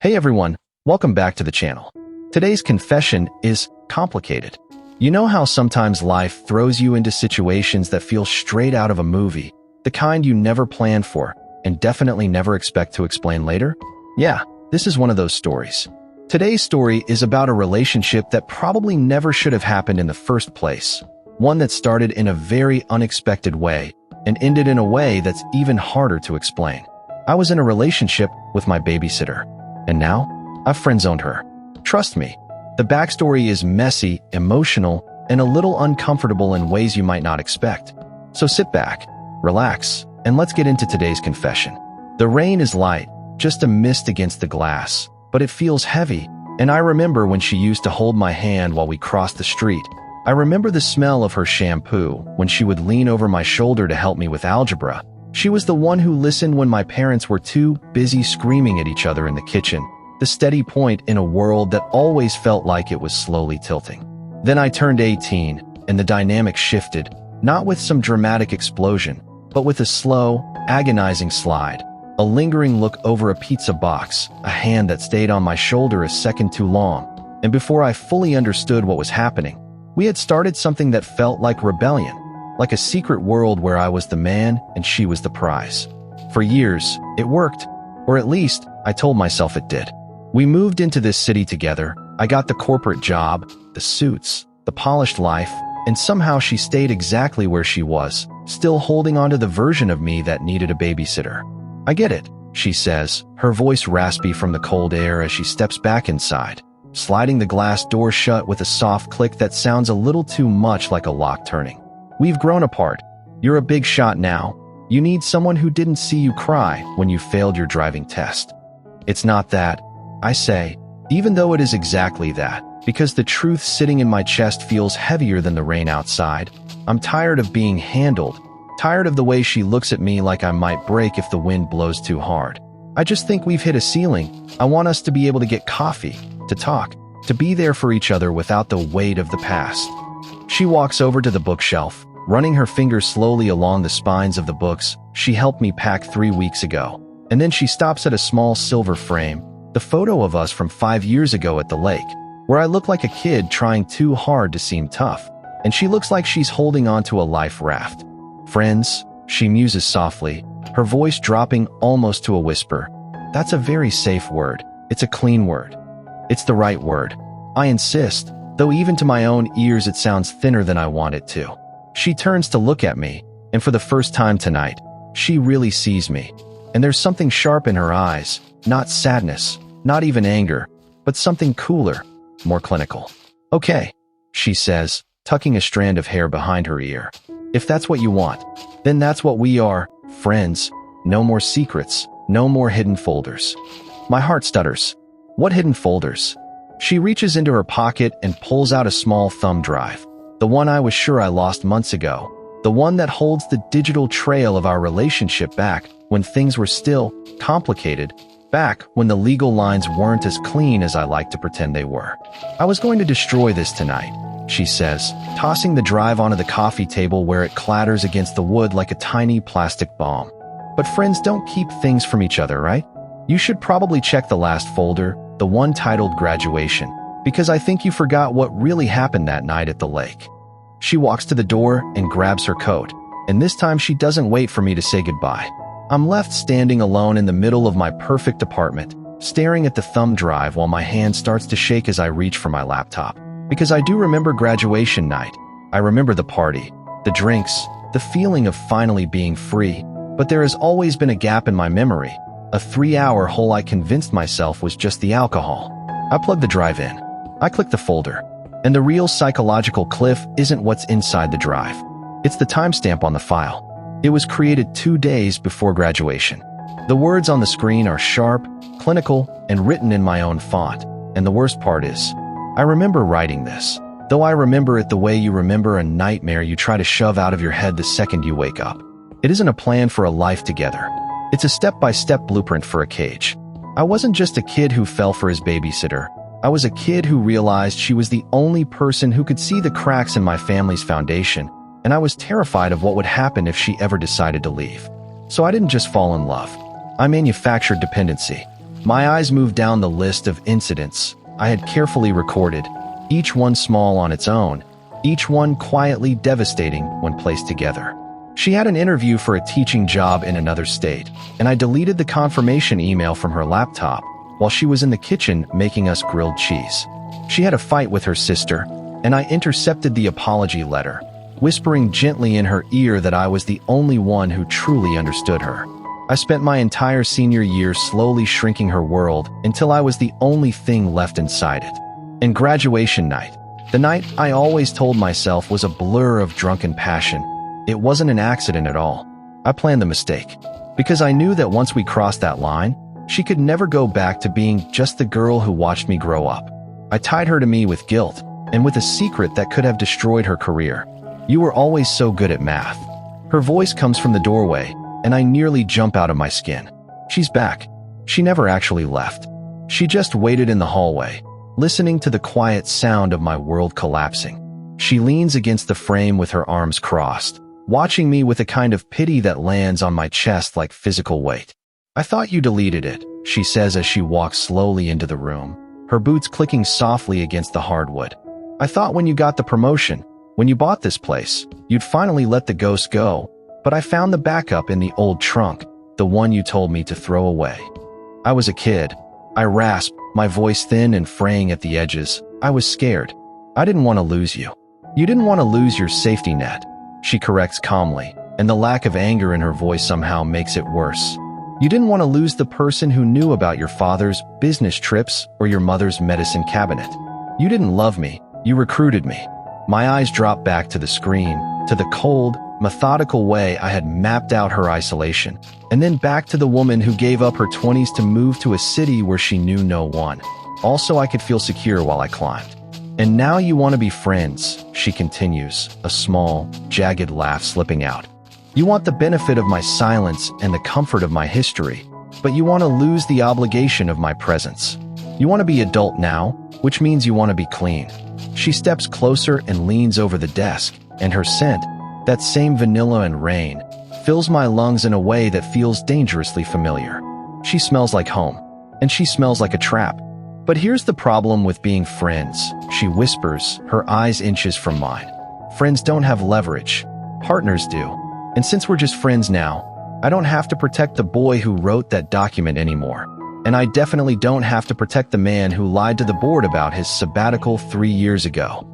Hey everyone, welcome back to the channel. Today's confession is complicated. You know how sometimes life throws you into situations that feel straight out of a movie, the kind you never planned for, and definitely never expect to explain later? Yeah, this is one of those stories. Today's story is about a relationship that probably never should have happened in the first place, one that started in a very unexpected way and ended in a way that's even harder to explain. I was in a relationship with my babysitter, and now I've friend-zoned her. Trust me, the backstory is messy, emotional, and a little uncomfortable in ways you might not expect. So sit back, relax, and let's get into today's confession. The rain is light, just a mist against the glass, but it feels heavy, and I remember when she used to hold my hand while we crossed the street. I remember the smell of her shampoo when she would lean over my shoulder to help me with algebra. She was the one who listened when my parents were too busy screaming at each other in the kitchen, the steady point in a world that always felt like it was slowly tilting. Then I turned 18, and the dynamic shifted, not with some dramatic explosion, but with a slow, agonizing slide, a lingering look over a pizza box, a hand that stayed on my shoulder a second too long, and before I fully understood what was happening, we had started something that felt like rebellion, like a secret world where I was the man and she was the prize. For years, it worked, or at least, I told myself it did. We moved into this city together. I got the corporate job, the suits, the polished life, and somehow she stayed exactly where she was, still holding on to the version of me that needed a babysitter. I get it, she says, her voice raspy from the cold air as she steps back inside, sliding the glass door shut with a soft click that sounds a little too much like a lock turning. We've grown apart. You're a big shot now. You need someone who didn't see you cry when you failed your driving test. It's not that, I say, even though it is exactly that, because the truth sitting in my chest feels heavier than the rain outside. I'm tired of being handled, tired of the way she looks at me like I might break if the wind blows too hard. I just think we've hit a ceiling. I want us to be able to get coffee, to talk, to be there for each other without the weight of the past. She walks over to the bookshelf, running her fingers slowly along the spines of the books she helped me pack 3 weeks ago. And then she stops at a small silver frame, the photo of us from 5 years ago at the lake, where I look like a kid trying too hard to seem tough, and she looks like she's holding onto a life raft. Friends, she muses softly, her voice dropping almost to a whisper. That's a very safe word. It's a clean word. It's the right word. I insist, though even to my own ears it sounds thinner than I want it to. She turns to look at me, and for the first time tonight, she really sees me. And there's something sharp in her eyes, not sadness, not even anger, but something cooler, more clinical. Okay, she says, tucking a strand of hair behind her ear. If that's what you want, then that's what we are, friends. No more secrets, no more hidden folders. My heart stutters. What hidden folders? She reaches into her pocket and pulls out a small thumb drive, the one I was sure I lost months ago, the one that holds the digital trail of our relationship back when things were still complicated, back when the legal lines weren't as clean as I like to pretend they were. I was going to destroy this tonight, she says, tossing the drive onto the coffee table where it clatters against the wood like a tiny plastic bomb. But friends don't keep things from each other, right? You should probably check the last folder, the one titled Graduation, because I think you forgot what really happened that night at the lake. She walks to the door and grabs her coat, and this time she doesn't wait for me to say goodbye. I'm left standing alone in the middle of my perfect apartment, staring at the thumb drive while my hand starts to shake as I reach for my laptop. Because I do remember graduation night. I remember the party, the drinks, the feeling of finally being free, but there has always been a gap in my memory, a 3-hour hole I convinced myself was just the alcohol. I plug the drive in. I click the folder, and the real psychological cliff isn't what's inside the drive. It's the timestamp on the file. It was created 2 days before graduation. The words on the screen are sharp, clinical, and written in my own font, and the worst part is, I remember writing this, though I remember it the way you remember a nightmare you try to shove out of your head the second you wake up. It isn't a plan for a life together. It's a step-by-step blueprint for a cage. I wasn't just a kid who fell for his babysitter. I was a kid who realized she was the only person who could see the cracks in my family's foundation, and I was terrified of what would happen if she ever decided to leave. So I didn't just fall in love. I manufactured dependency. My eyes moved down the list of incidents I had carefully recorded, each one small on its own, each one quietly devastating when placed together. She had an interview for a teaching job in another state, and I deleted the confirmation email from her laptop while she was in the kitchen making us grilled cheese. She had a fight with her sister, and I intercepted the apology letter, whispering gently in her ear that I was the only one who truly understood her. I spent my entire senior year slowly shrinking her world until I was the only thing left inside it. And graduation night, the night I always told myself was a blur of drunken passion, it wasn't an accident at all. I planned the mistake, because I knew that once we crossed that line, she could never go back to being just the girl who watched me grow up. I tied her to me with guilt, and with a secret that could have destroyed her career. You were always so good at math. Her voice comes from the doorway, and I nearly jump out of my skin. She's back. She never actually left. She just waited in the hallway, listening to the quiet sound of my world collapsing. She leans against the frame with her arms crossed, watching me with a kind of pity that lands on my chest like physical weight. "I thought you deleted it," she says as she walks slowly into the room, her boots clicking softly against the hardwood. "I thought when you got the promotion, when you bought this place, you'd finally let the ghost go, but I found the backup in the old trunk, the one you told me to throw away." I was a kid. I rasped, my voice thin and fraying at the edges. I was scared. I didn't want to lose you. "You didn't want to lose your safety net," she corrects calmly, and the lack of anger in her voice somehow makes it worse. "You didn't want to lose the person who knew about your father's business trips or your mother's medicine cabinet. You didn't love me, you recruited me." My eyes dropped back to the screen, to the cold, methodical way I had mapped out her isolation, and then back to the woman who gave up her 20s to move to a city where she knew no one. Also, I could feel secure while I climbed. "And now you want to be friends," she continues, a small, jagged laugh slipping out. "You want the benefit of my silence and the comfort of my history, but you want to lose the obligation of my presence. You want to be adult now, which means you want to be clean." She steps closer and leans over the desk, and her scent, that same vanilla and rain, fills my lungs in a way that feels dangerously familiar. She smells like home, and she smells like a trap. "But here's the problem with being friends," she whispers, her eyes inches from mine. "Friends don't have leverage. Partners do. And since we're just friends now, I don't have to protect the boy who wrote that document anymore. And I definitely don't have to protect the man who lied to the board about his sabbatical 3 years ago."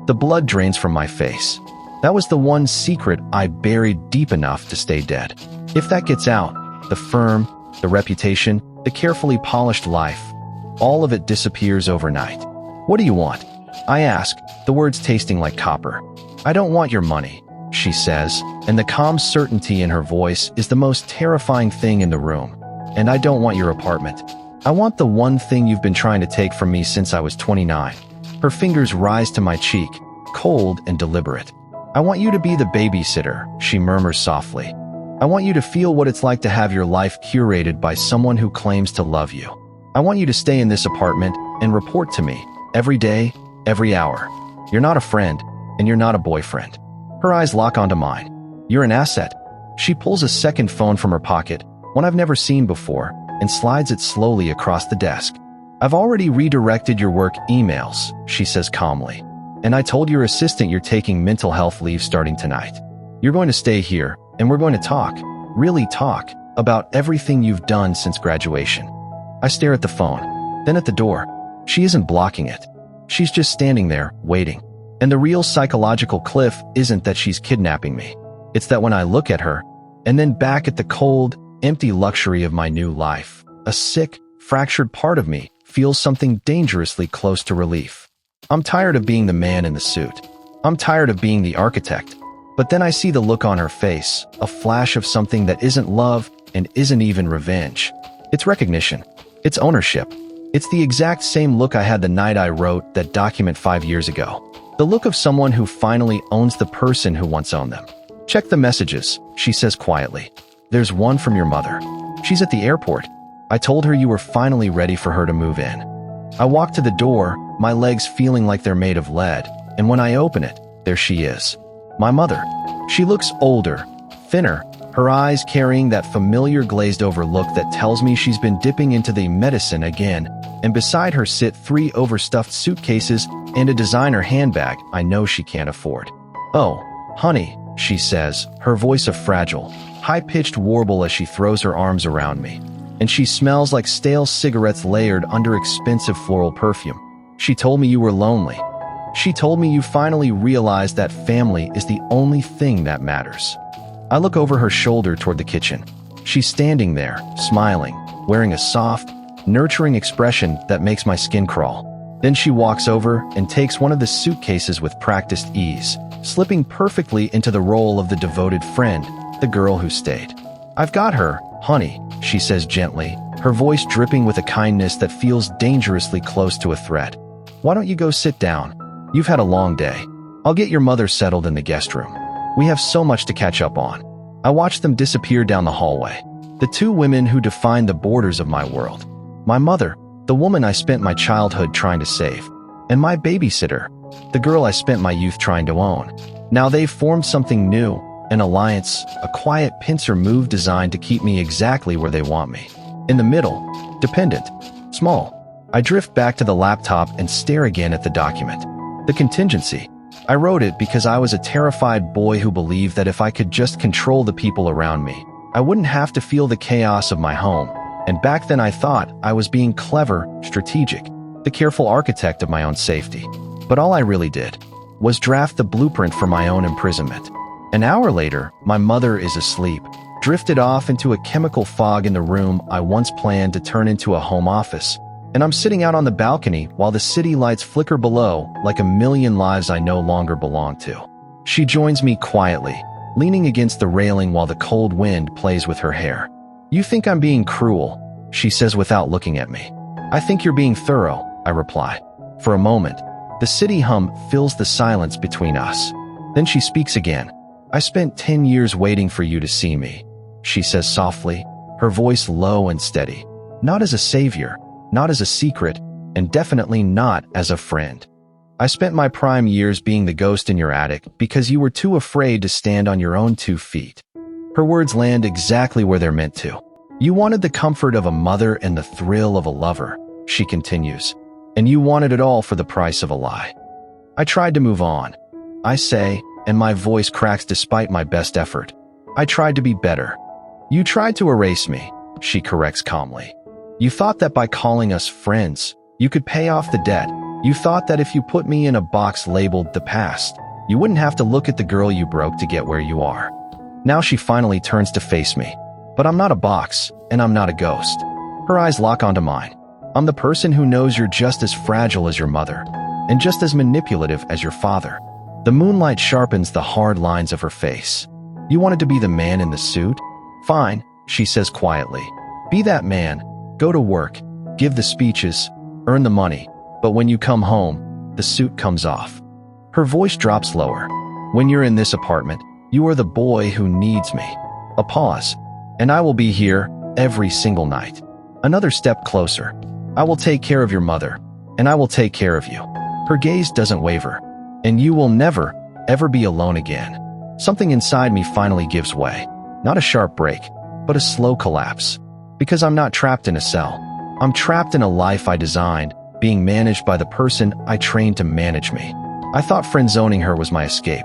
The blood drains from my face. That was the one secret I buried deep enough to stay dead. If that gets out, the firm, the reputation, the carefully polished life, all of it disappears overnight. "What do you want?" I ask, the words tasting like copper. "I don't want your money," she says, and the calm certainty in her voice is the most terrifying thing in the room. "And I don't want your apartment. I want the one thing you've been trying to take from me since I was 29. Her fingers rise to my cheek, cold and deliberate. "I want you to be the babysitter," she murmurs softly. "I want you to feel what it's like to have your life curated by someone who claims to love you. I want you to stay in this apartment and report to me, every day, every hour. You're not a friend, and you're not a boyfriend." Her eyes lock onto mine. "You're an asset." She pulls a second phone from her pocket, one I've never seen before, and slides it slowly across the desk. "I've already redirected your work emails," she says calmly. "And I told your assistant you're taking mental health leave starting tonight. You're going to stay here, and we're going to talk, really talk, about everything you've done since graduation." I stare at the phone, then at the door. She isn't blocking it. She's just standing there, waiting. And the real psychological cliff isn't that she's kidnapping me. It's that when I look at her, and then back at the cold, empty luxury of my new life, a sick, fractured part of me feels something dangerously close to relief. I'm tired of being the man in the suit. I'm tired of being the architect. But then I see the look on her face, a flash of something that isn't love and isn't even revenge. It's recognition. It's ownership. It's the exact same look I had the night I wrote that document 5 years ago. The look of someone who finally owns the person who once owned them. "Check the messages," she says quietly. "There's one from your mother. She's at the airport. I told her you were finally ready for her to move in." I walk to the door, my legs feeling like they're made of lead, and when I open it, there she is. My mother. She looks older, thinner, her eyes carrying that familiar glazed-over look that tells me she's been dipping into the medicine again, and beside her sit 3 overstuffed suitcases and a designer handbag I know she can't afford. "Oh, honey," she says, her voice a fragile, high-pitched warble as she throws her arms around me. And she smells like stale cigarettes layered under expensive floral perfume. "She told me you were lonely. She told me you finally realized that family is the only thing that matters." I look over her shoulder toward the kitchen. She's standing there, smiling, wearing a soft, nurturing expression that makes my skin crawl. Then she walks over and takes one of the suitcases with practiced ease, slipping perfectly into the role of the devoted friend, the girl who stayed. "I've got her, honey," she says gently, her voice dripping with a kindness that feels dangerously close to a threat. "Why don't you go sit down? You've had a long day. I'll get your mother settled in the guest room. We have so much to catch up on." I watch them disappear down the hallway. The 2 women who define the borders of my world. My mother, the woman I spent my childhood trying to save, and my babysitter, the girl I spent my youth trying to own. Now they've formed something new, an alliance, a quiet pincer move designed to keep me exactly where they want me. In the middle, dependent, small. I drift back to the laptop and stare again at the document. The contingency. I wrote it because I was a terrified boy who believed that if I could just control the people around me, I wouldn't have to feel the chaos of my home. And back then I thought I was being clever, strategic, the careful architect of my own safety. But all I really did was draft the blueprint for my own imprisonment. An hour later, my mother is asleep, drifted off into a chemical fog in the room I once planned to turn into a home office. And I'm sitting out on the balcony while the city lights flicker below like a million lives I no longer belong to. She joins me quietly, leaning against the railing while the cold wind plays with her hair. "You think I'm being cruel," she says without looking at me. "I think you're being thorough," I reply. For a moment, the city hum fills the silence between us. Then she speaks again. "I spent 10 years waiting for you to see me," she says softly, her voice low and steady. "Not as a savior, not as a secret, and definitely not as a friend. I spent my prime years being the ghost in your attic because you were too afraid to stand on your own 2 feet. Her words land exactly where they're meant to. "You wanted the comfort of a mother and the thrill of a lover," she continues, "and you wanted it all for the price of a lie." I tried to move on, I say, and my voice cracks despite my best effort. "I tried to be better." "You tried to erase me," she corrects calmly. "You thought that by calling us friends, you could pay off the debt. You thought that if you put me in a box labeled the past, you wouldn't have to look at the girl you broke to get where you are." Now she finally turns to face me. But I'm not a box, and I'm not a ghost. Her eyes lock onto mine. "I'm the person who knows you're just as fragile as your mother, and just as manipulative as your father." The moonlight sharpens the hard lines of her face. "You wanted to be the man in the suit? Fine," she says quietly. "Be that man. Go to work, give the speeches, earn the money, but when you come home, the suit comes off." Her voice drops lower. "When you're in this apartment, you are the boy who needs me." A pause. "And I will be here every single night." Another step closer. "I will take care of your mother, and I will take care of you." Her gaze doesn't waver. "And you will never, ever be alone again." Something inside me finally gives way. Not a sharp break, but a slow collapse. Because I'm not trapped in a cell. I'm trapped in a life I designed, being managed by the person I trained to manage me. I thought friendzoning her was my escape.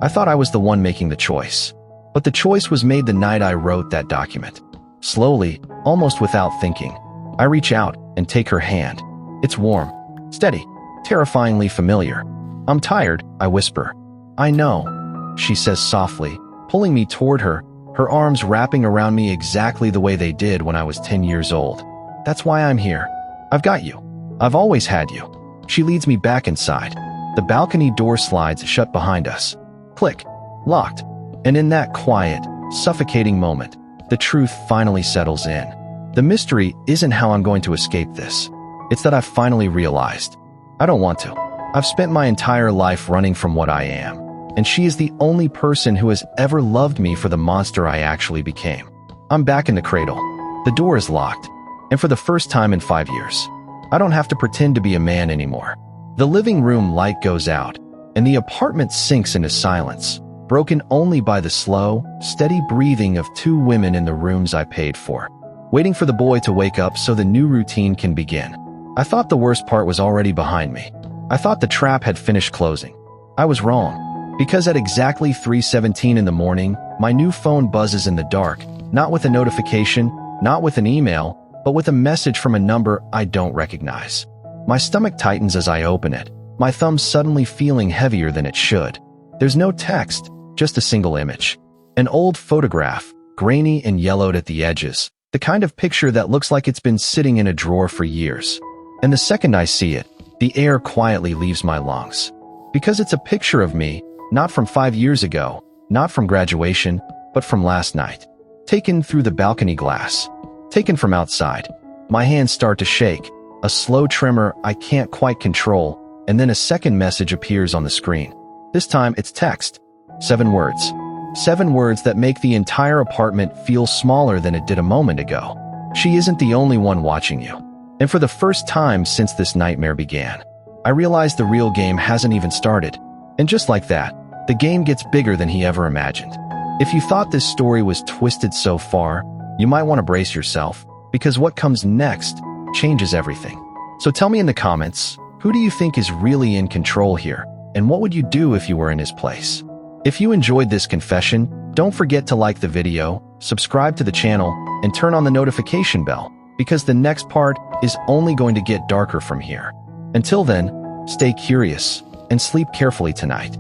I thought I was the one making the choice. But the choice was made the night I wrote that document. Slowly, almost without thinking, I reach out and take her hand. It's warm, steady, terrifyingly familiar. "I'm tired," I whisper. "I know," she says softly, pulling me toward her, her arms wrapping around me exactly the way they did when I was 10 years old. "That's why I'm here. I've got you. I've always had you." She leads me back inside. The balcony door slides shut behind us. Click. Locked. And in that quiet, suffocating moment, the truth finally settles in. The mystery isn't how I'm going to escape this. It's that I've finally realized. I don't want to. I've spent my entire life running from what I am. And she is the only person who has ever loved me for the monster I actually became. I'm back in the cradle. The door is locked. And for the first time in 5 years, I don't have to pretend to be a man anymore. The living room light goes out, and the apartment sinks into silence. broken only by the slow, steady breathing of two women in the rooms I paid for, waiting for the boy to wake up so the new routine can begin. I thought the worst part was already behind me. I thought the trap had finished closing. I was wrong, because at exactly 3:17 in the morning, my new phone buzzes in the dark, not with a notification, not with an email, but with a message from a number I don't recognize. My stomach tightens as I open it, my thumb suddenly feeling heavier than it should. There's no text, just a single image. An old photograph, grainy and yellowed at the edges, the kind of picture that looks like it's been sitting in a drawer for years. And the second I see it, the air quietly leaves my lungs. Because it's a picture of me, not from 5 years ago, not from graduation, but from last night. Taken through the balcony glass. Taken from outside. My hands start to shake, a slow tremor I can't quite control, and then a second message appears on the screen. This time it's text. 7 words. 7 words that make the entire apartment feel smaller than it did a moment ago. She isn't the only one watching you. And for the first time since this nightmare began, I realize the real game hasn't even started. And just like that, the game gets bigger than he ever imagined. If you thought this story was twisted so far, you might want to brace yourself, because what comes next changes everything. So tell me in the comments, who do you think is really in control here? And what would you do if you were in his place? If you enjoyed this confession, don't forget to like the video, subscribe to the channel, and turn on the notification bell, because the next part is only going to get darker from here. Until then, stay curious and sleep carefully tonight.